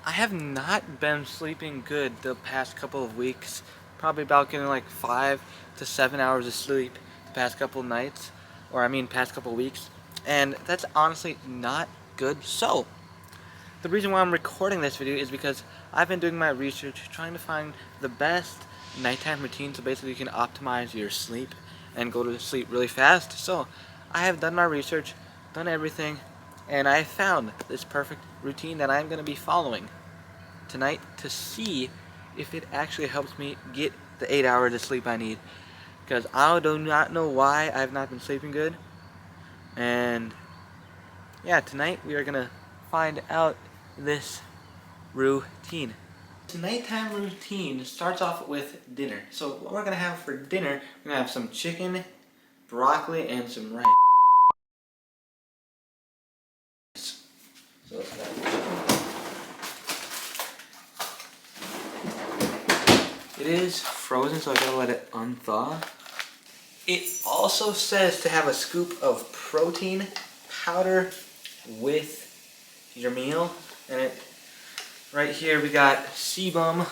I have not been sleeping good the past couple of weeks. Probably about getting like 5 to 7 hours of sleep the past couple of nights, or I mean past couple of weeks. And that's honestly not good. So, the reason why I'm recording this video is because I've been doing my research trying to find the best nighttime routine so basically you can optimize your sleep and go to sleep really fast. So, I have done my research, done everything, and I found this perfect routine that I'm going to be following tonight to see if it actually helps me get the 8 hours of sleep I need. Because I do not know why I've not been sleeping good. And yeah, tonight we are going to find out this routine. The nighttime routine starts off with dinner. So what we're going to have for dinner, we're going to have some chicken, broccoli, and some rice. So it is frozen, so I gotta let it unthaw. It also says to have a scoop of protein powder with your meal, and it right here we got Sebum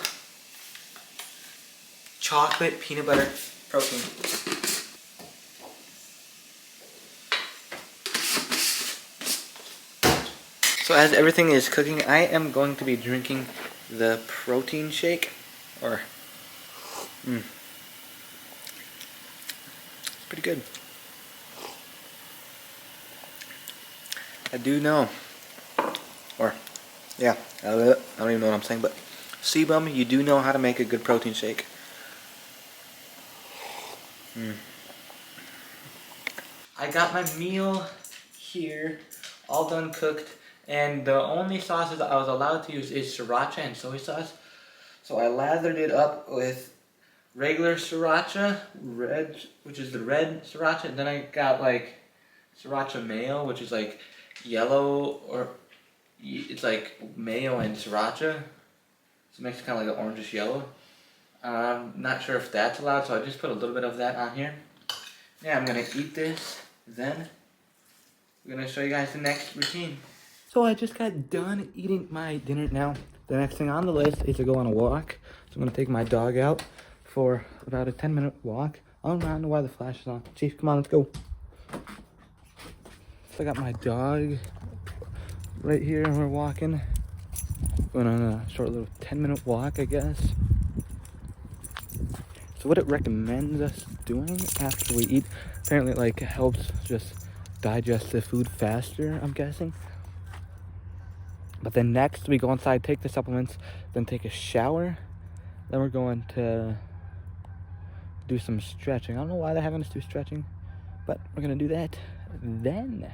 chocolate peanut butter protein. So as everything is cooking, I am going to be drinking the protein shake, or it's pretty good. I do know, or yeah, I don't even know what I'm saying, but Sebum, you do know how to make a good protein shake. I got my meal here, all done cooked, and the only sauces I was allowed to use is sriracha and soy sauce. So I lathered it up with regular sriracha, which is the red sriracha, and then I got like sriracha mayo, which is like yellow, or it's like mayo and sriracha. So it makes it kind of like an orangish yellow. I'm not sure if that's allowed, so I just put a little bit of that on here. Yeah, I'm gonna eat this, then we're gonna show you guys the next routine. So I just got done eating my dinner. Now, the next thing on the list is to go on a walk. So I'm gonna take my dog out for about a 10-minute walk. I don't know why the flash is on. Chief, come on, let's go. So I got my dog right here and we're walking. Going on a short little 10-minute walk, I guess. So what it recommends us doing after we eat, apparently it like helps just digest the food faster, I'm guessing. But then next we go inside, take the supplements, then take a shower. Then we're going to do some stretching. I don't know why they're having us do stretching, but we're gonna do that. Then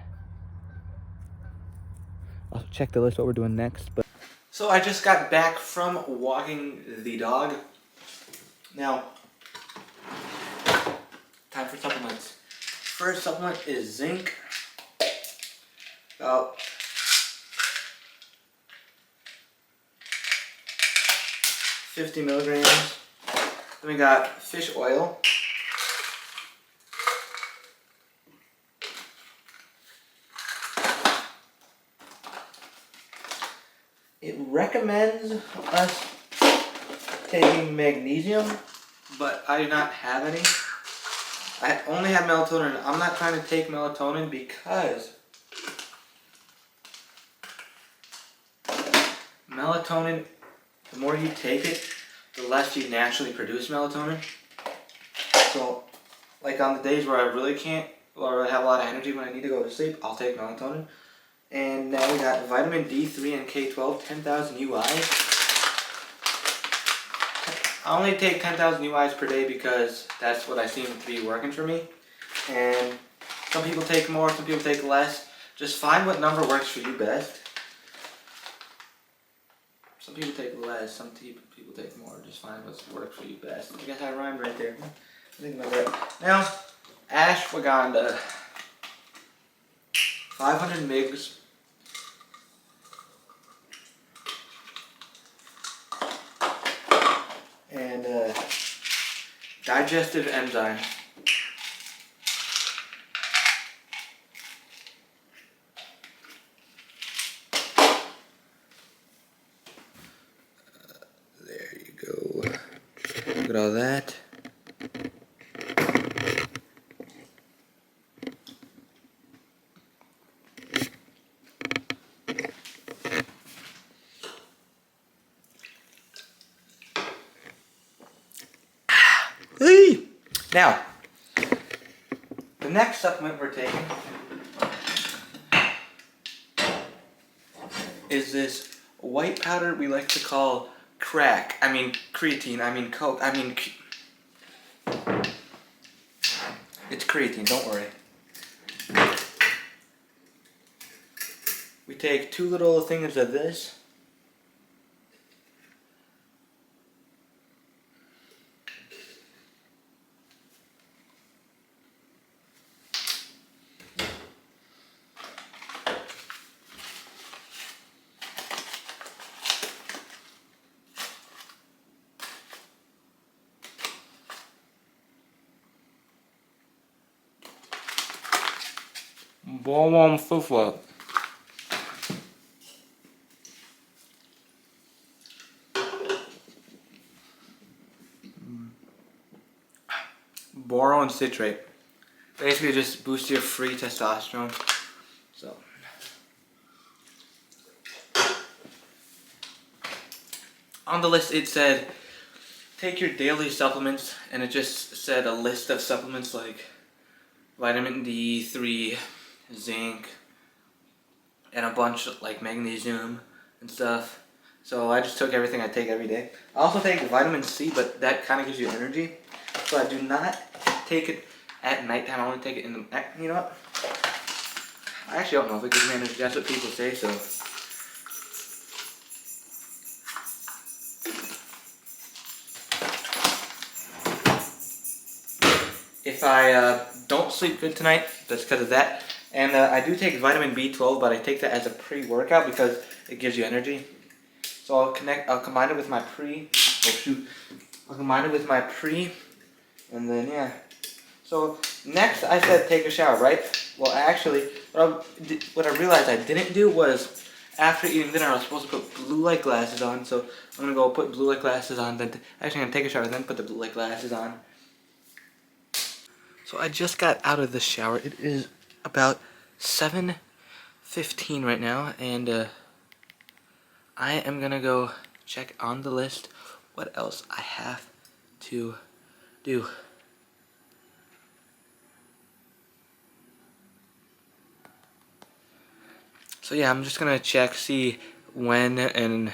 I'll check the list what we're doing next. But so I just got back from walking the dog. Now, time for supplements. First supplement is zinc. About 50 milligrams. Then we got fish oil. It recommends us taking magnesium, but I do not have any. I only have melatonin. I'm not trying to take melatonin because melatonin, the more you take it, the less you naturally produce melatonin. So, like on the days where I really can't, or I have a lot of energy when I need to go to sleep, I'll take melatonin. And now we got vitamin D3 and K12, 10,000 UIs. I only take 10,000 UIs per day because that's what I seem to be working for me. And some people take more, some people take less. Just find what number works for you best. Some people take less, some people take more. Just find what works for you best. I guess I rhymed right there. I think about that. Now, ashwagandha. 500 mgs. And digestive enzyme. Look at all that. Now, the next supplement we're taking is this white powder we like to call crack. I mean creatine. I mean coke. It's creatine, don't worry. We take 2 little things of this. Boom, fufu. Boron citrate. Basically just boosts your free testosterone. So on the list it said take your daily supplements, and it just said a list of supplements like vitamin D3, zinc, and a bunch of like magnesium and stuff. So I just took everything I take every day. I also take vitamin C, but that kind of gives you energy. So I do not take it at nighttime. I only take it in the, you know what? I actually don't know if it gives me energy. That's what people say, so. If I don't sleep good tonight, that's because of that. And I do take vitamin B12, but I take that as a pre-workout because it gives you energy. So I'll combine it with my pre. Oh shoot! I'll combine it with my pre, and then yeah. So next I said take a shower, right? Well, actually, what I realized I didn't do was after eating dinner I was supposed to put blue light glasses on. So I'm gonna go put blue light glasses on. Then actually I'm gonna take a shower, then put the blue light glasses on. So I just got out of the shower. It is about 7:15 right now, and I am gonna go check on the list what else I have to do. So yeah, I'm just gonna check, see when and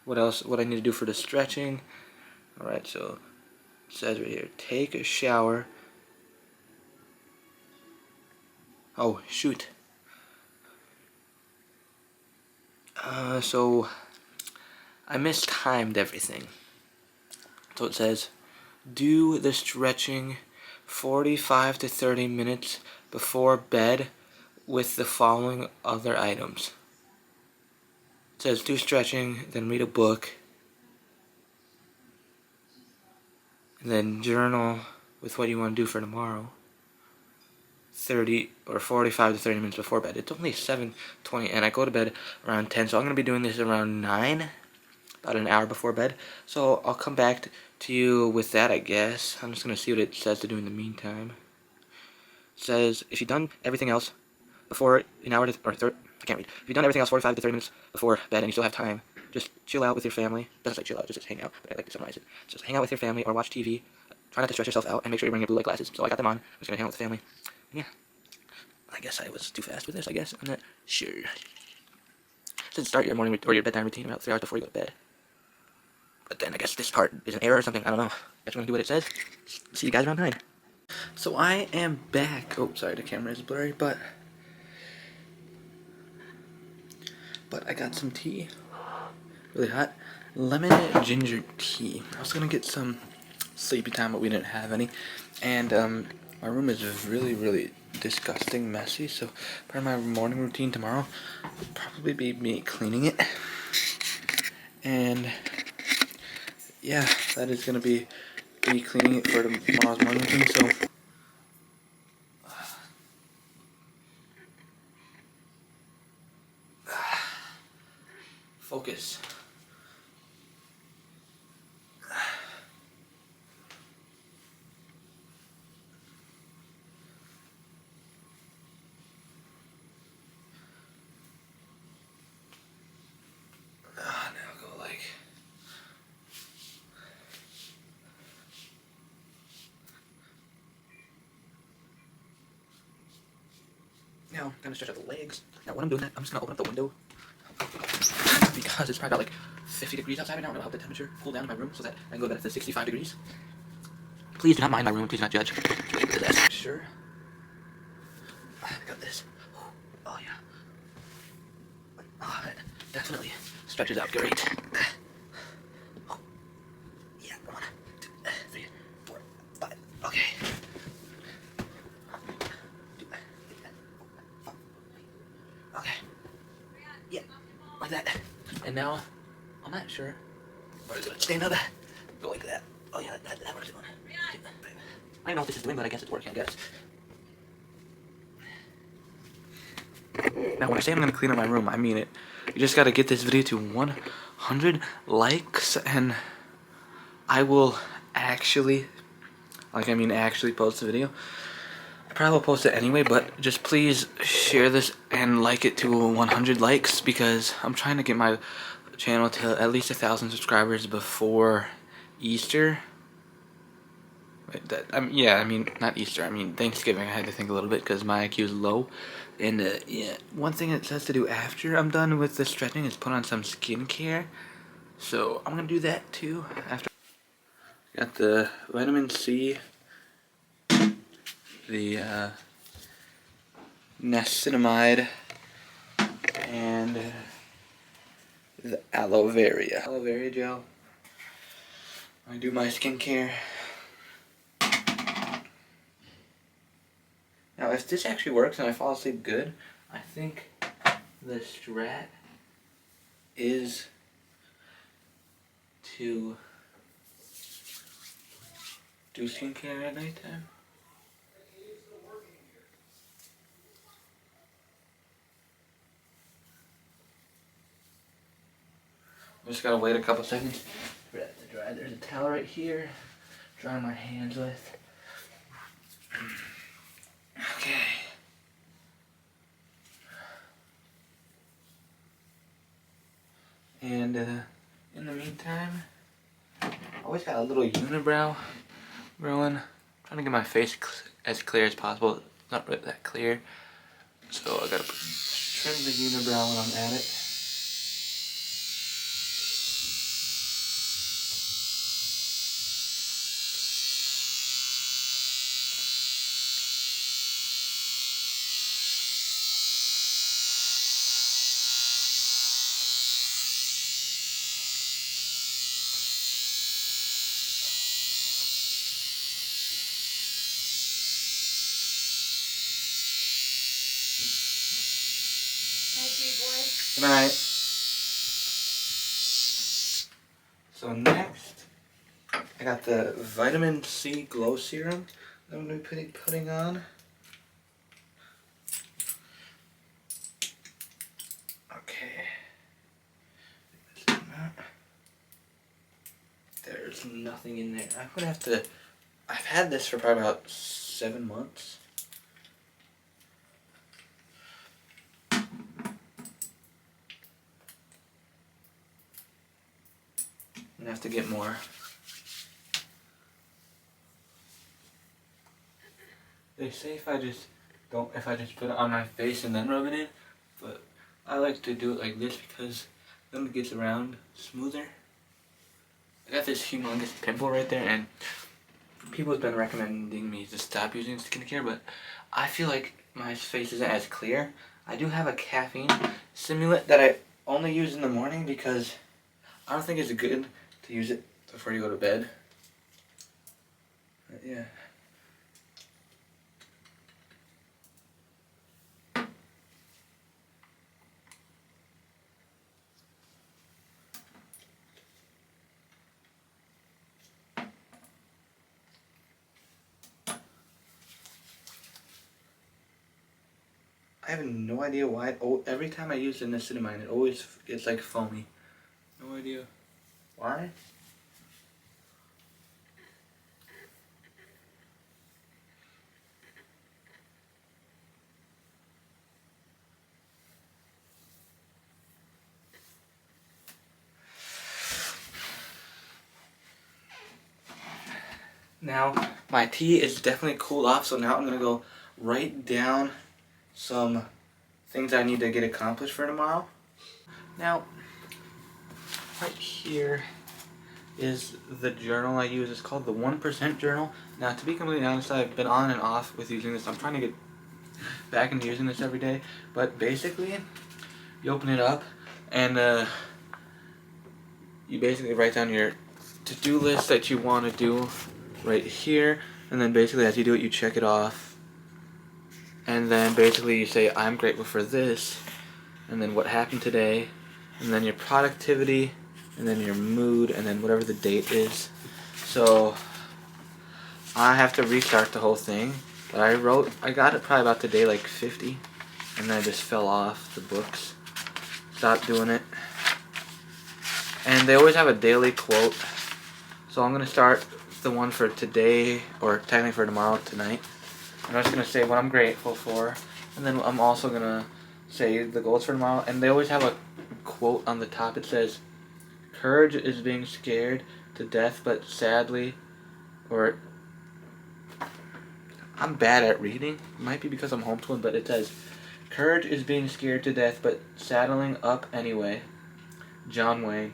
what I need to do for the stretching. Alright, so it says right here, take a shower. Oh, shoot. So I mistimed everything. So it says, do the stretching 45 to 30 minutes before bed with the following other items. It says do stretching, then read a book, and then journal with what you want to do for tomorrow. 30 or 45 to 30 minutes before bed. It's only 7:20 and I go to bed around 10, so I'm going to be doing this around 9, about an hour before bed. So I'll come back to you with that, I guess. I'm just going to see what it says to do in the meantime. It says if you've done everything else before an hour to, or 30, I can't read. If you've done everything else 45 to 30 minutes before bed and you still have time, just chill out with your family. It doesn't say chill out, just hang out, but I like to summarize it. Just hang out with your family or watch TV. Try not to stress yourself out and make sure you bring your blue light glasses. So I got them on. I'm just going to hang out with the family. And yeah. I guess I was too fast with this, I guess. I'm not sure. It says start your morning or your bedtime routine about 3 hours before you go to bed. But then I guess this part is an error or something. I don't know. I guess we're going to do what it says. See you guys around 9. So I am back. Oh, sorry, the camera is blurry, but I got some tea. Really hot. Lemon ginger tea. I was going to get some sleepy time, but we didn't have any. And my room is really disgusting messy, so part of my morning routine tomorrow will probably be me cleaning it. And yeah, that is going to be me cleaning it for tomorrow's morning routine. So focus. how I'm gonna stretch out the legs. Now when I'm doing that, I'm just gonna open up the window because it's probably about like 50 degrees outside right now. I'm gonna help the temperature cool down in my room so that I can go back to 65 degrees. Please do not mind my room. Please do not judge. Sure. I got this. Oh yeah. Oh, that definitely stretches out great. Oh. Yeah, 1, 2, 3, 4, 5. Okay. Okay. Yeah, like that. And now, I'm not sure. Or is it gonna stand up? Go like that. Oh yeah, that works. I don't know what this is doing, but I guess it's working, I guess. Now, when I say I'm gonna clean up my room, I mean it. You just gotta get this video to 100 likes, and I will actually, actually post the video. I probably will post it anyway, but just please share this and like it to 100 likes because I'm trying to get my channel to at least 1,000 subscribers before Easter. Not Easter. I mean Thanksgiving. I had to think a little bit because my IQ is low. And yeah, one thing it says to do after I'm done with the stretching is put on some skincare. So I'm gonna do that too after. Got the vitamin C, the niacinamide, and the aloe vera. Aloe vera gel. I do my skincare. Now, if this actually works and I fall asleep good, I think the strat is to do skincare at nighttime. I just gotta wait a couple seconds for that to dry. There's a towel right here, drying my hands with. Okay. And in the meantime, I always got a little unibrow growing. I'm trying to get my face as clear as possible. It's not really that clear, so I gotta trim the unibrow when I'm at it. Good night. So next, I got the vitamin C glow serum that I'm going to be putting on. Okay. There's nothing in there. I'm gonna have to. I've had this for probably about 7 months. I'm gonna have to get more. They say if I just put it on my face and then rub it in, but I like to do it like this because then it gets around smoother. I got this humongous pimple right there, and people have been recommending me to stop using skincare, but I feel like my face isn't as clear. I do have a caffeine stimulant that I only use in the morning because I don't think it's good to use it before you go to bed. But yeah. I have no idea why. Every time I use the niacinamide, it always gets like foamy. No idea why. Now my tea is definitely cooled off, so now I'm gonna go right down some things I need to get accomplished for tomorrow. Now, right here is the journal I use. It's called the 1% Journal. Now, to be completely honest, I've been on and off with using this. I'm trying to get back into using this every day. But basically, you open it up and you basically write down your to-do list that you want to do right here. And then basically as you do it, you check it off. And then basically you say, I'm grateful for this. And then what happened today. And then your productivity. And then your mood. And then whatever the date is. So I have to restart the whole thing. But I got it probably about to day like 50. And then I just fell off the books. Stopped doing it. And they always have a daily quote. So I'm going to start the one for today, or technically for tomorrow, tonight. I'm just going to say what I'm grateful for. And then I'm also going to say the goals for tomorrow. And they always have a quote on the top. It says, courage is being scared to death, but sadly, or I'm bad at reading. It might be because I'm homeschooling, but it says, courage is being scared to death, but saddling up anyway. John Wayne.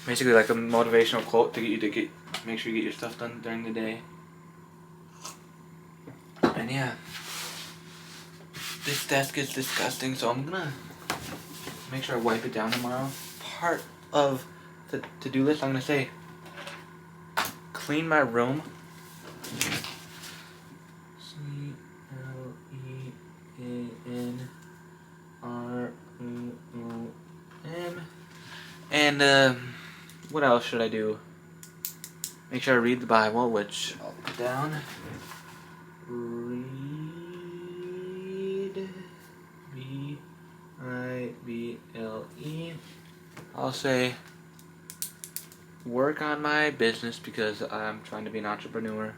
Basically like a motivational quote to get you to make sure you get your stuff done during the day. And yeah, this desk is disgusting, so I'm gonna make sure I wipe it down tomorrow. Part of the to-do list, I'm gonna say, clean my room. C-L-E-A-N-R-O-O-M. And what else should I do? Make sure I read the Bible, which I'll put down. Read. B-I-B-L-E. I'll say work on my business because I'm trying to be an entrepreneur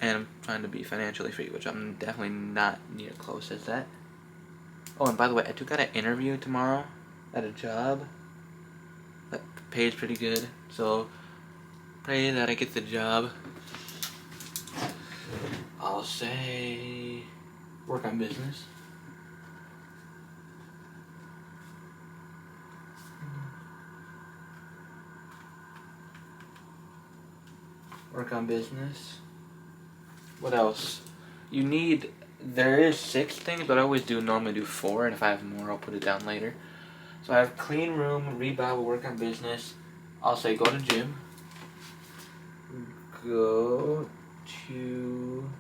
and I'm trying to be financially free, which I'm definitely not near close as that. Oh, and by the way, I do got an interview tomorrow at a job that pays pretty good, so pray that I get the job. I'll say work on business. Work on business. What else? There is 6 things, but I always normally do 4, and if I have more, I'll put it down later. So I have clean room, read Bible, work on business. I'll say go to gym. Go to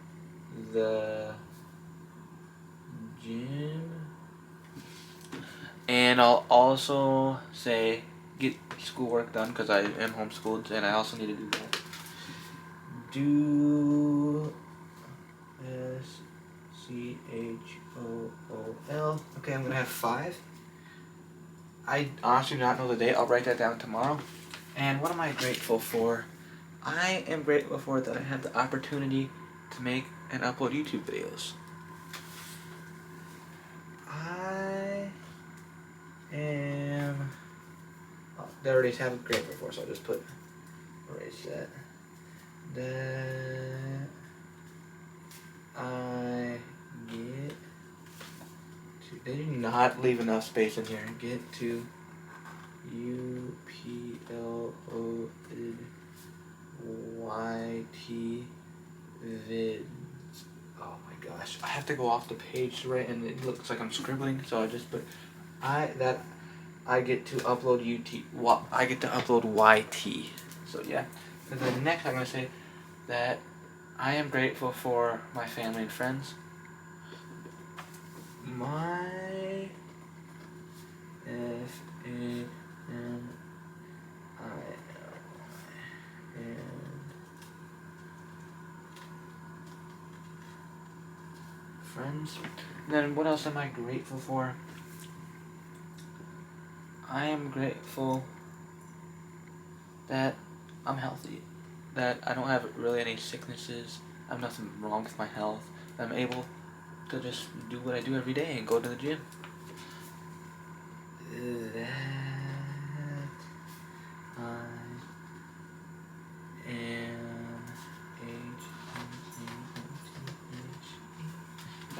the gym. And I'll also say get schoolwork done because I am homeschooled and I also need to do that. Do SCHOOL. Okay, I'm gonna have 5. I honestly do not know the date. I'll write that down tomorrow. And what am I grateful for? I am grateful for that I have the opportunity to make and upload YouTube videos. I am... Oh, they already have it grateful for, so I'll just erase that. That I get to... They do not leave enough space in here. Get to UPLOYT vids. Oh my gosh, I have to go off the page right, and it looks like I'm scribbling, so I just put I get to upload I get to upload YT. So yeah. And then next I'm gonna say that I am grateful for my family and friends. My FAMIL and friends. And then what else am I grateful for? I am grateful that I'm healthy, that I don't have really any sicknesses, I have nothing wrong with my health, I'm able to just do what I do every day and go to the gym. That I am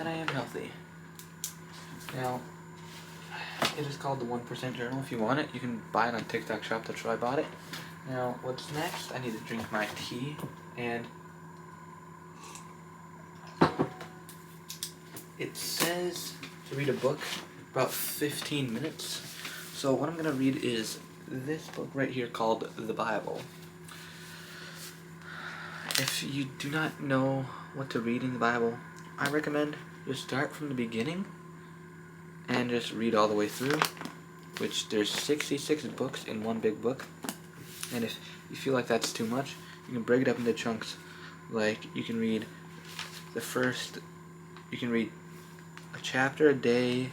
that I am healthy. Now, it is called the 1% Journal. If you want it, you can buy it on TikTok Shop. That's where I bought it. Now, what's next? I need to drink my tea, and it says to read a book about 15 minutes. So what I'm going to read is this book right here called The Bible. If you do not know what to read in the Bible, I recommend just start from the beginning and just read all the way through, which there's 66 books in one big book. And if you feel like that's too much, you can break it up into chunks. Like you can read a chapter a day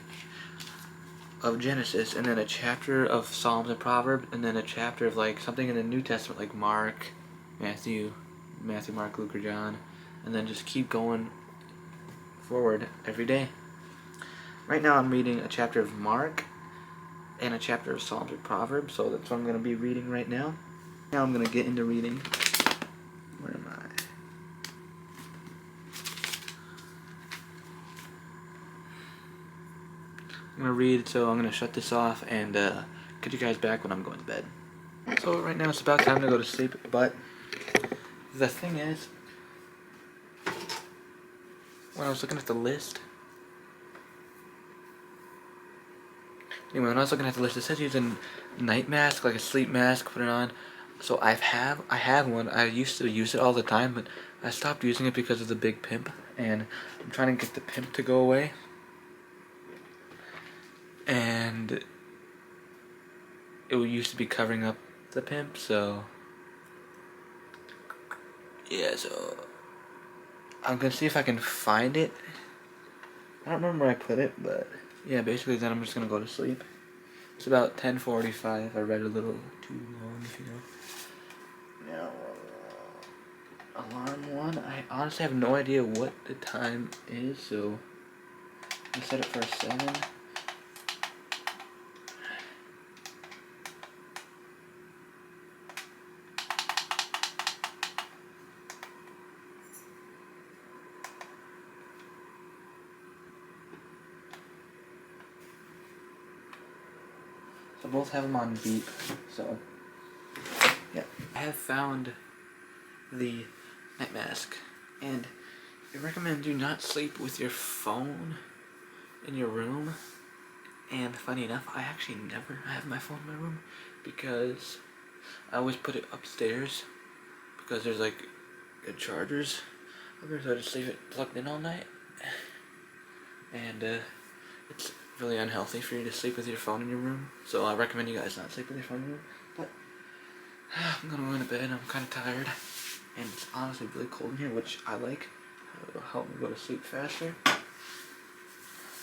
of Genesis, and then a chapter of Psalms and Proverbs, and then a chapter of like something in the New Testament like Matthew, Mark, Luke, or John, and then just keep going forward every day. Right now I'm reading a chapter of Mark and a chapter of Psalms or Proverbs, so that's what I'm going to be reading right now. Now I'm going to get into reading. Where am I? I'm going to read, so I'm going to shut this off and get you guys back when I'm going to bed. So right now it's about time to go to sleep, but the thing is, when I was looking at the list, it says use a night mask, like a sleep mask, put it on. So I have one. I used to use it all the time, but I stopped using it because of the big pimp, and I'm trying to get the pimp to go away. And it used to be covering up the pimp, so yeah, so I'm gonna see if I can find it. I don't remember where I put it, but yeah, basically then I'm just gonna go to sleep. It's about 10:45. I read a little too long, if you know. Now, alarm one. I honestly have no idea what the time is, so I set it for 7. So both have them on beep. So yeah, I have found the night mask, and I recommend do not sleep with your phone in your room. And funny enough, I actually never have my phone in my room because I always put it upstairs because there's like good chargers up there, so I just leave it plugged in all night. And it's really unhealthy for you to sleep with your phone in your room, so I recommend you guys not sleep with your phone in your room. But I'm gonna go to bed. I'm kind of tired, and it's honestly really cold in here, which I like. It'll help me go to sleep faster.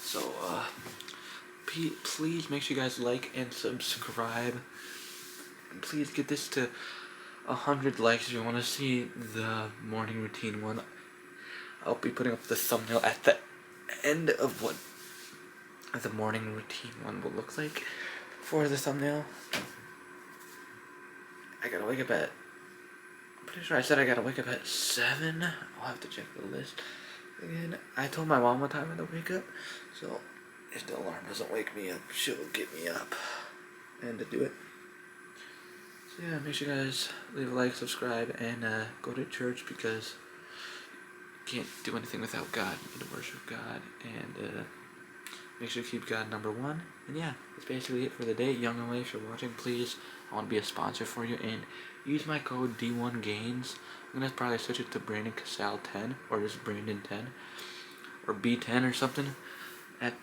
So please make sure you guys like and subscribe, and please get this to 100 likes if you want to see the morning routine one. I'll be putting up the thumbnail at the end of what the morning routine one will look like for the thumbnail. I gotta wake up at, I'm pretty sure I said I gotta wake up at 7. I'll have to check the list again. I told my mom what time I had to wake up, so if the alarm doesn't wake me up, she'll get me up and to do it. So yeah, make sure you guys leave a like, subscribe, and go to church, because you can't do anything without God. You need to worship God, and make sure to keep God number one. And yeah, that's basically it for the day. Young and Way, if you're watching, please, I want to be a sponsor for you, and use my code D1Gains. I'm going to probably switch it to Brandon Casal 10, or just Brandon 10, or B10 or something, at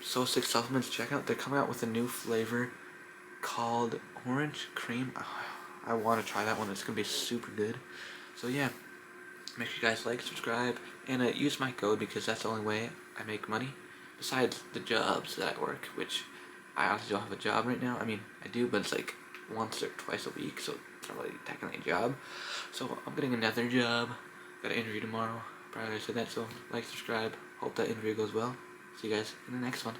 So Sick Supplements checkout. They're coming out with a new flavor called Orange Cream. I want to try that one. It's going to be super good. So yeah, make sure you guys like, subscribe, and use my code, because that's the only way I make money. Besides the jobs that I work, which I honestly don't have a job right now. I mean, I do, but it's like once or twice a week, so it's not really technically a job. So I'm getting another job. Got an interview tomorrow. Probably said that, so like, subscribe. Hope that interview goes well. See you guys in the next one.